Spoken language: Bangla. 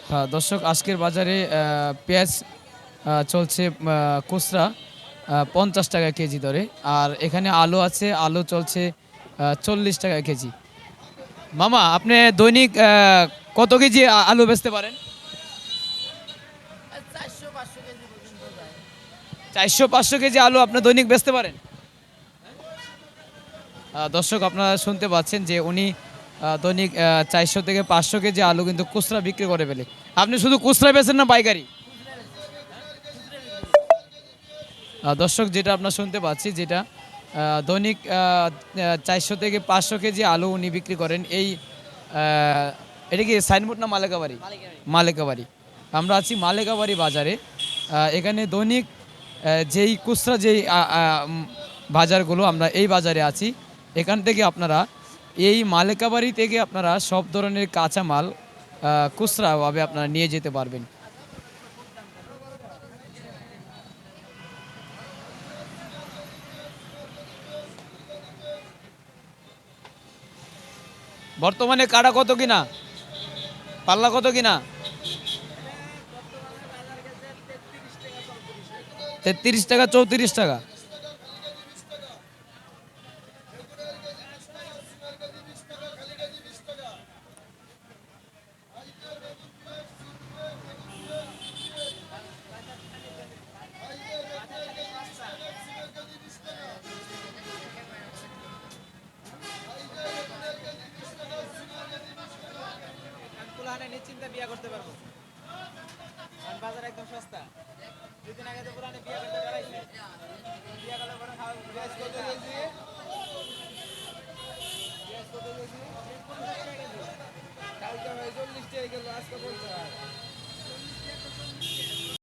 হ্যাঁ, দর্শক আজকের বাজারে পেঁয়াজ চলছে খুচরা 50 টাকা কেজি দরে। আর এখানে আলু আছে, আলু চলছে 40 টাকা কেজি। মামা, আপনি দৈনিক কত কেজি আলু বেচতে পারেন? 400-500 কেজি আলু আপনি দৈনিক বেচতে পারেন? দর্শক, আপনারা শুনতে পাচ্ছেন যে উনি দৈনিক 400 থেকে 500 কেজি আলু কিন্তু খুচরা বিক্রি করে ফেলে। আপনি শুধু খুচরা বেচেন না পাইকারি? দর্শক, যেটা আপনার শুনতে পাচ্ছি, যেটা দৈনিক 400 থেকে 500 কেজি আলু উনি বিক্রি করেন। এটা কি সাইনবোর্ড না মালেকাবাড়ি? মালেকাবাড়ি। আমরা আছি মালেকাবাড়ি বাজারে। এখানে দৈনিক যেই খুচরা যেই বাজারগুলো, আমরা এই বাজারে আছি। এখান থেকে আপনারা এই মালেকাবাড়ি থেকে আপনারা সব ধরনের কাঁচামাল খুচরাভাবে আপনারা নিয়ে যেতে পারবেন। বর্তমানে কাটা কত কিনা, পাল্লা কত কিনা? 33 টাকা, 34 টাকা। নিশ্চিন্তে বিয়ে করতে পারবো, কারণ বাজার একদম সস্তা। দুদিন আগে তো পুরানে বিয়ে করতে বেড়াইছে, বিয়ে করলে পরে খাওয়া পেঁয়াজ কত কেজি? পেঁয়াজ কত কেজি? 40 টাকা কেজি। কালকে হয় 40 টাকা কিলো, আজকে 50।